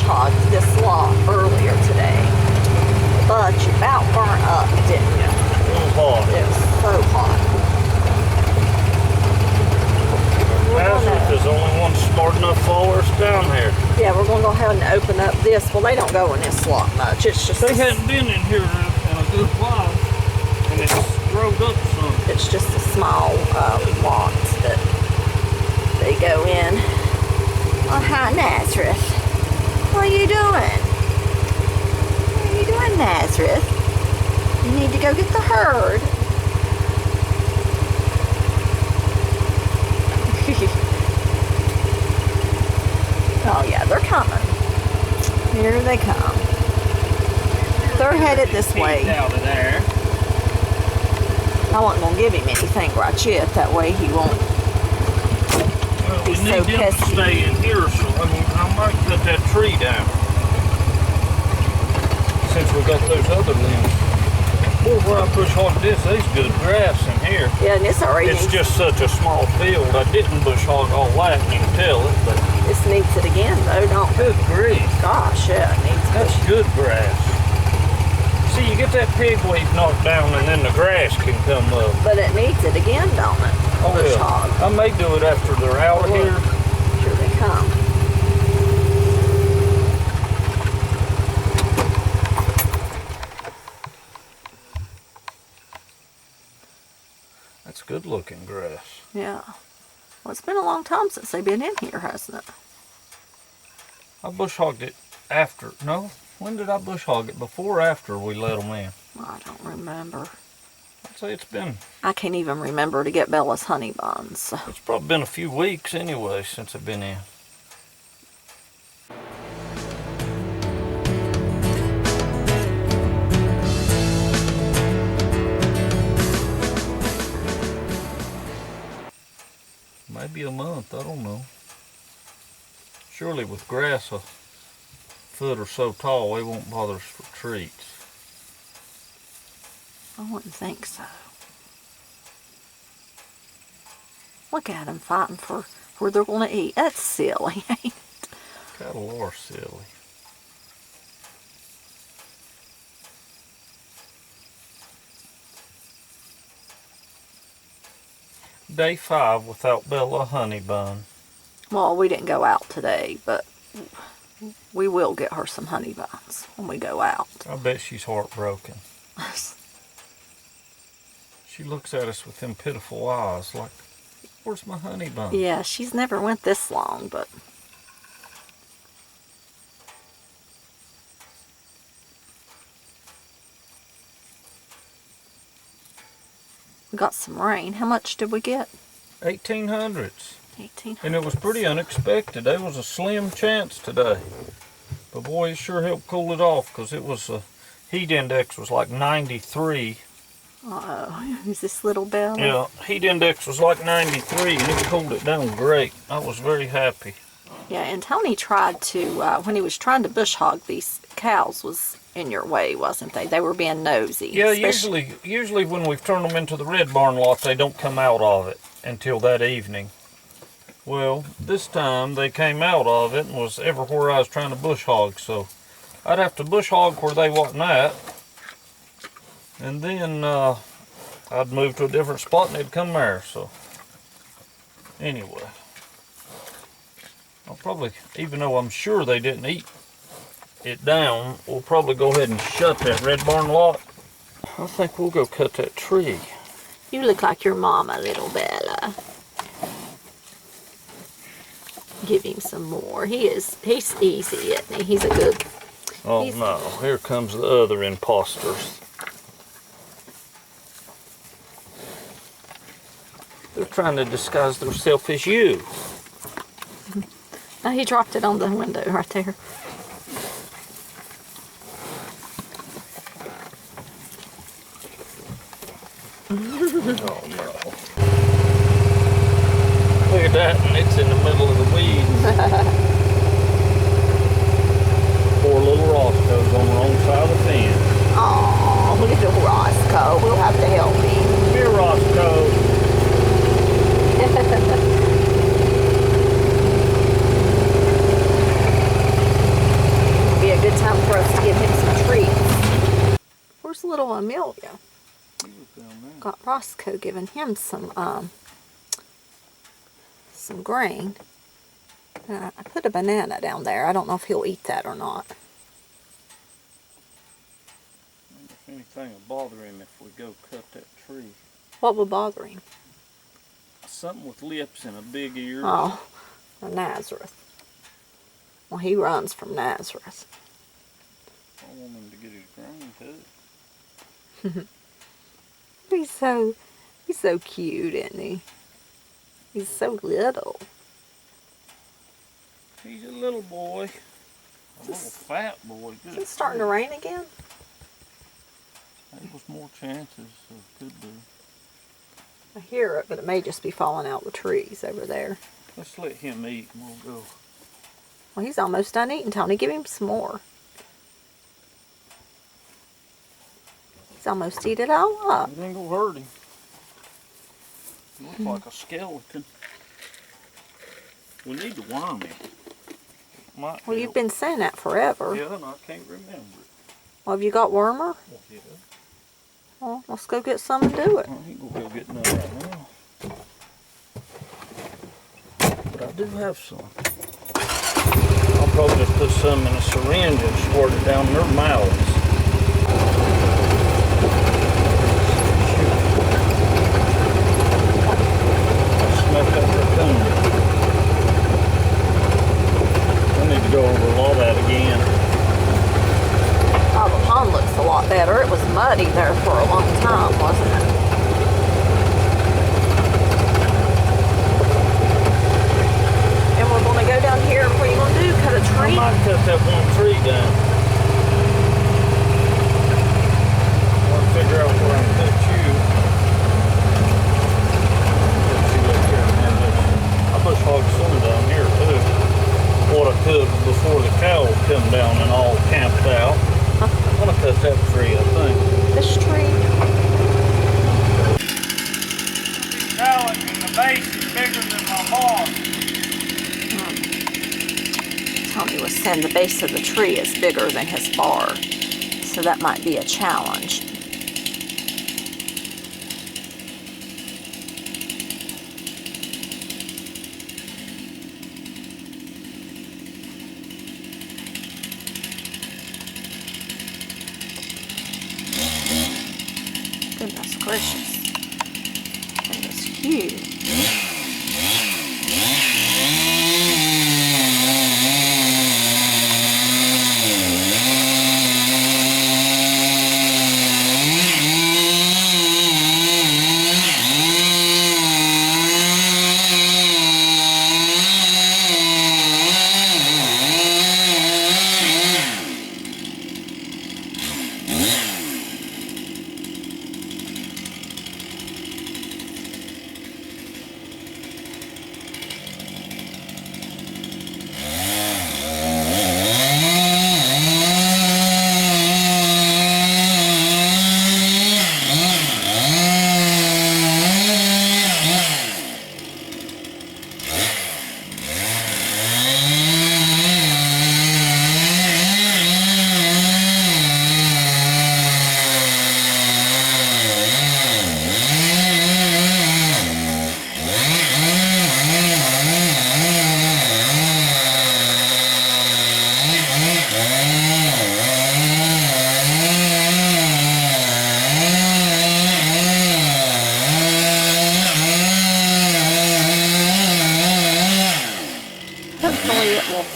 hogged this lot earlier today. But you about burnt up, didn't you? A little hot. It was so hot. There's only one smart enough for us down here. Yeah, we're going to go ahead and open up this. Well, they don't go in this lot much. It's just... They hadn't been in here in a good while. And it's growed up some. It's just a small lot that they go in. Oh, hi, Nazareth. What are you doing? What are you doing, Nazareth? You need to go get the herd. Oh yeah, they're coming. Here they come. They're headed this way. Out of there. I wasn't going to give him anything right yet. That way he won't Well, be we so need them to pesky. stay in here, so I might cut that tree down. Since we got those other limbs. Boy, where I bush hog this, there's good grass in here. Yeah, and it's already... It's just such a small field. I didn't bush hog all that, you can tell it, but This needs it again, though, don't it? good grief. Gosh, yeah, it needs That's it. good grass. See, you get that pigweed knocked down and then the grass can come up. But it needs it again, don't it? Oh, Bush yeah. hog. I may do it after they're out of here. Here they come. That's good looking grass. Yeah. Well, it's been a long time since they've been in here, hasn't it? I bush hogged it after. No, when did I bush hog it? Before or after we let them in? I don't remember. I'd say it's been. I can't even remember to get Bella's honey buns. So. It's probably been a few weeks anyway since I've been in. Maybe a month, I don't know. Surely with grass a foot or so tall, they won't bother us for treats. I wouldn't think so. Look at them fighting for where they're going to eat. That's silly, ain't it? Cattle are silly. Day 5 without Bella honey bun. Well, we didn't go out today, but we will get her some honey buns when we go out. I bet she's heartbroken. She looks at us with them pitiful eyes like, where's my honey bun? Yeah, she's never went this long, but... We got some rain. How much did we get? 1800s. 1800s. And it was pretty unexpected. There was a slim chance today. But boy, it sure helped cool it off because it was heat index was like 93. Uh-oh, is this little Bella? Yeah, heat index was like 93 and it cooled it down great. I was very happy. Yeah, and Tony tried to, when he was trying to bush hog these cows, was in your way, wasn't they? They were being nosy. Yeah, usually when we've turned them into the red barn lot, they don't come out of it until that evening. Well, this time they came out of it and was everywhere I was trying to bush hog, so I'd have to bush hog where they wasn't at. And then I'd move to a different spot and they'd come there, so anyway. I'll probably, even though I'm sure they didn't eat it down, we'll probably go ahead and shut that red barn lot. I think we'll go cut that tree. You look like your mama, little Bella. Give him some more. He's easy, isn't he? He's a good... Oh no, here comes the other imposters. They're trying to disguise themselves as you. Oh, he dropped it on the window right there. Oh no. Look at that, and it's in the middle of the weeds. Poor little Roscoe's on the wrong side of the fence. Oh, little Roscoe. We'll have to help him. Here, Roscoe. little Amelia. He was down there. Got Roscoe giving him some grain. I put a banana down there. I don't know if he'll eat that or not. I wonder if anything will bother him if we go cut that tree. What would bother him? Something with lips and a big ear. Oh, a Nazareth. Well, he runs from Nazareth. I want him to get his grain too. He's so cute, isn't he? He's so little. He's a little boy. A little fat boy. Is it starting to rain again? There was more chances, so it could be. I hear it, but it may just be falling out the trees over there. Let's let him eat and we'll go. Well, he's almost done eating, Tony. Give him some more. He's almost eat it all up. It ain't gonna hurt him. He looks like a skeleton. We need to worm him. Well, you've been saying that forever. Yeah, and I can't remember it. Well, have you got wormer? Well, yeah. Well, let's go get some and do it. I ain't gonna go get none right now. But I do have some. I'll probably just put some in a syringe and squirt it down their mouths. Snuck up their tongue. I need to go over all that again. Oh, the pond looks a lot better. It was muddy there for a long time, wasn't it? And we're going to go down here. What are you going to do? Cut a tree? I might cut that one tree down. I want to figure out where I can cut you. I bush hogged some down here too. What I could before the cow would come down and all camped out. I'm going to cut that tree, I think. This tree? The pallet and the base is bigger than my barn. Tommy was saying the base of the tree is bigger than his bar, so that might be a challenge. Goodness gracious. That is huge.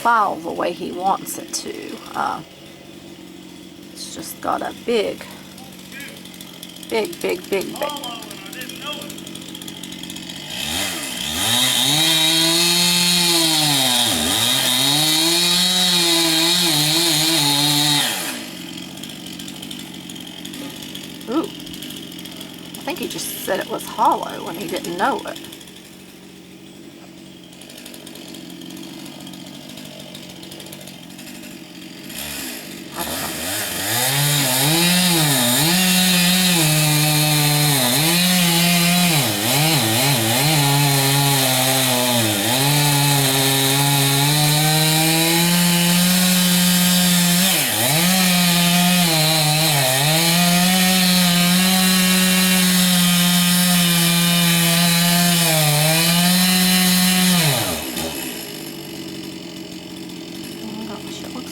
File the way he wants it to. It's just got a big. Ooh. I think he just said it was hollow when he didn't know it.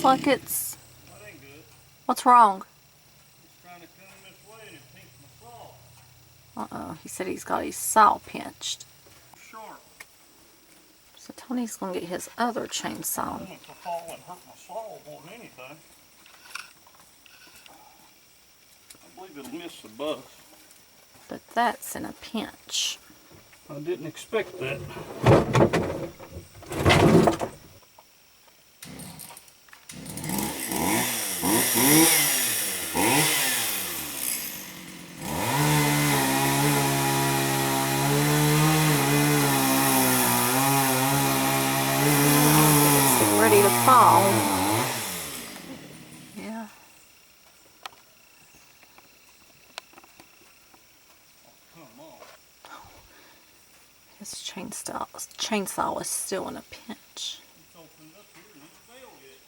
looks like it's... That ain't good. What's wrong? It's trying to come this way and it pinks my saw. Uh-oh, he said he's got his saw pinched. Sharp. So Tony's going to get his other I chainsaw. want it to fall and hurt my saw more than anything. I believe it'll miss the bus. But that's in a pinch. I didn't expect that. It's ready to fall. Yeah. Come on. His chainsaw is still in a pinch. It's opened up here and it's failed yet.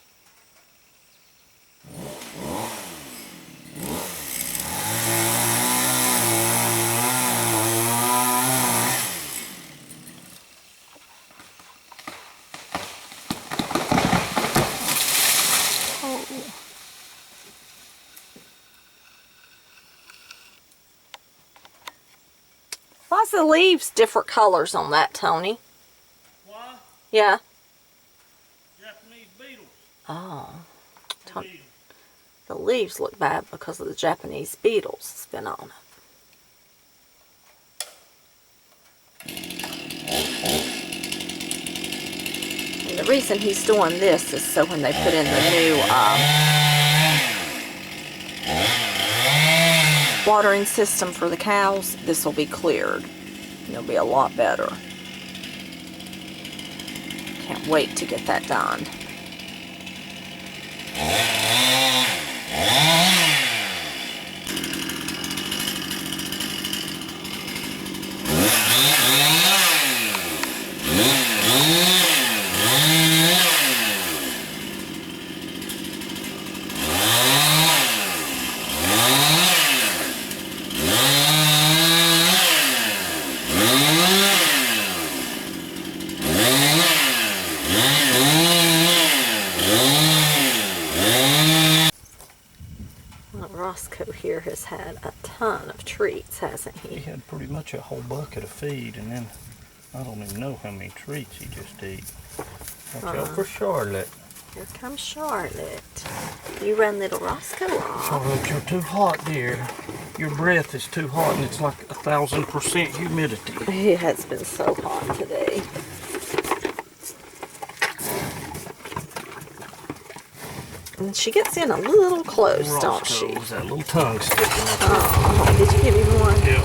Oh. Why's the leaves different colors on that, Tony? Why? Yeah. Japanese beetles. Oh. What beetles? The leaves look bad because of the Japanese beetles that's been on it. And the reason he's doing this is so when they put in the new watering system for the cows, this will be cleared. It'll be a lot better. Can't wait to get that done. Roscoe here has had a ton of treats, hasn't he? He had pretty much a whole bucket of feed, and then I don't even know how many treats he just ate. Watch out for Charlotte. Here comes Charlotte. You run little Roscoe off. Charlotte, you're too hot, dear. Your breath is too hot, and it's like 1,000% humidity. It has been so hot today. And she gets in a little close, don't she? Roscoe's that little tongue sticking up. Oh, did you give me one? Yeah.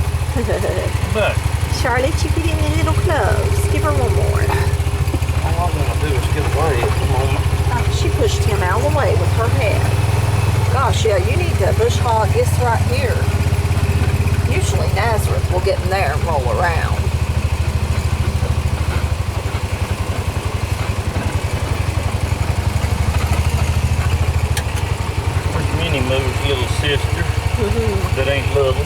But Charlotte, you get in a little close. Give her one more. all I want to do is get away at the moment. She pushed him out of the way with her head. Gosh, yeah, you need to bush hog this right here. Usually Nazareth will get in there and roll around. Minnie Moo's little sister that ain't little.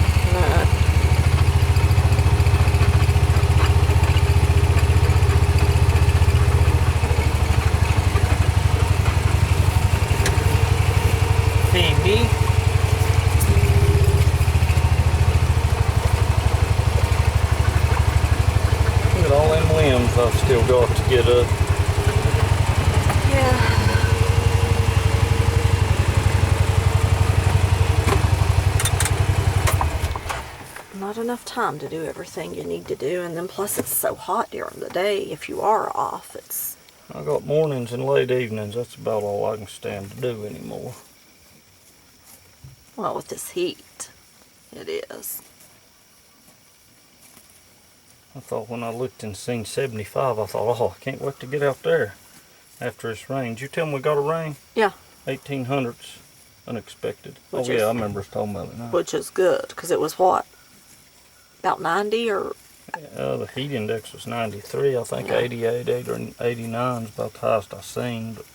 Phoebe. Look at all them limbs I've still got to get up. Yeah. Not enough time to do everything you need to do, and then plus it's so hot during the day. If you are off, it's... I got mornings and late evenings. That's about all I can stand to do anymore. Well, with this heat, it is. I thought when I looked and seen 75, I thought, oh, I can't wait to get out there after this rain. Did you tell them we got a rain? Yeah. 1800s, unexpected. Which I is- remember us talking about it now. Which is good, because it was what? About 90 or... The heat index was 93. I think Yeah. 88 or 89 is about the highest I've seen. But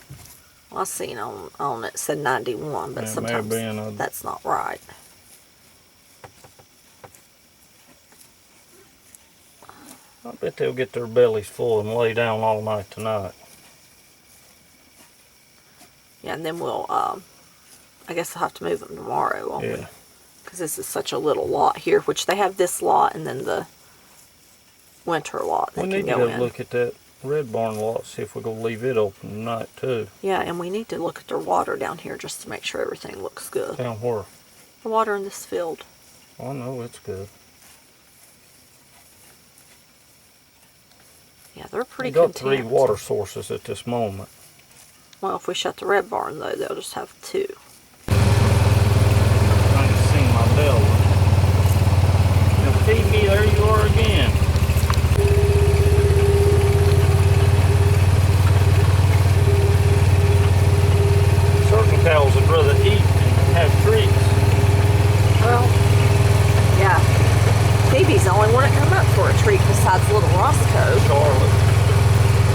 I seen on it said 91, but Yeah, sometimes may have been, that's not right. I bet they'll get their bellies full and lay down all night tonight. Yeah, and then we'll, I guess I'll have to move them tomorrow, won't we? Because this is such a little lot here, which they have this lot and then the winter lot that we can need to go go in. look at that red barn lot, see if we're going to leave it open tonight too. Yeah, and we need to look at their water down here just to make sure everything looks good. Down where? The water in this field. Oh, no, it's good. Yeah, they're pretty We got content. 3 water sources at this moment. Well, if we shut the red barn, though, they'll just have 2. I can see my bell. Now, Phoebe, there you are again. Certain cows would rather eat than have treats. Well, yeah. Phoebe's the only one that come up for a treat besides little Roscoe. Charlotte.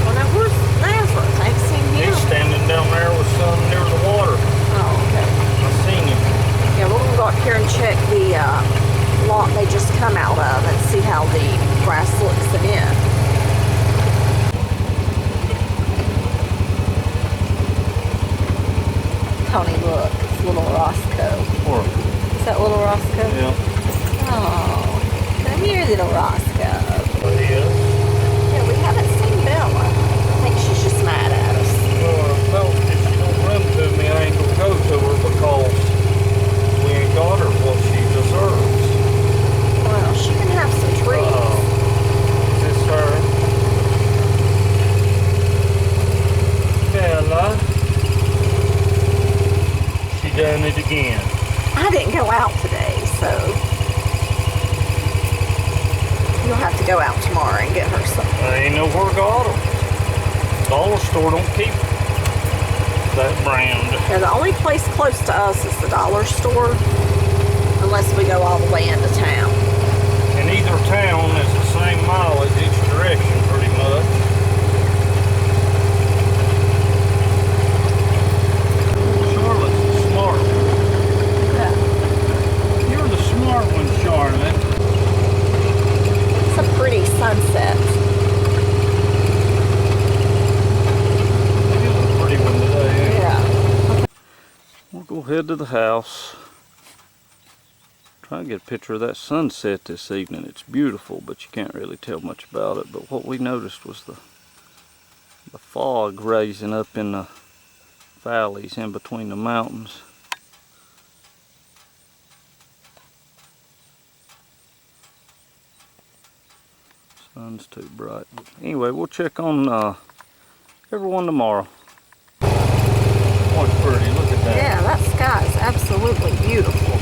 Well, now where's Nazareth? I ain't seen him. He's standing down there with some near the water. Oh, okay. I seen him. Yeah, we're gonna go up here and check the lot they just come out of and see how the grass looks again. Tony, look, it's little Roscoe. Where? Is that little Roscoe? Yeah. Oh, come here, little Roscoe. There he is. Yeah, we haven't seen Bella. I think she's just mad at us. Well, I felt if she don't run to me, I ain't gonna go to her because we ain't got her what she deserves. Well, she can have some treats. Is this her? Bella. She done it again. I didn't go out today, so you'll have to go out tomorrow and get her some. I ain't nowhere got them. Dollar store don't keep that brand. Yeah, the only place close to us is the dollar store, unless we go all the way into town. And either town is the same mileage each direction pretty much. Charlotte's the smart one. Yeah. You're the smart one, Charlotte. It's a pretty sunset. It is a pretty one today, ain't it? Yeah. We'll go head to the house. Try to get a picture of that sunset this evening. It's beautiful, but you can't really tell much about it. But what we noticed was the fog raising up in the valleys in between the mountains. Sun's too bright. Anyway, we'll check on everyone tomorrow. What's pretty? Look at that. Yeah, that sky is absolutely beautiful.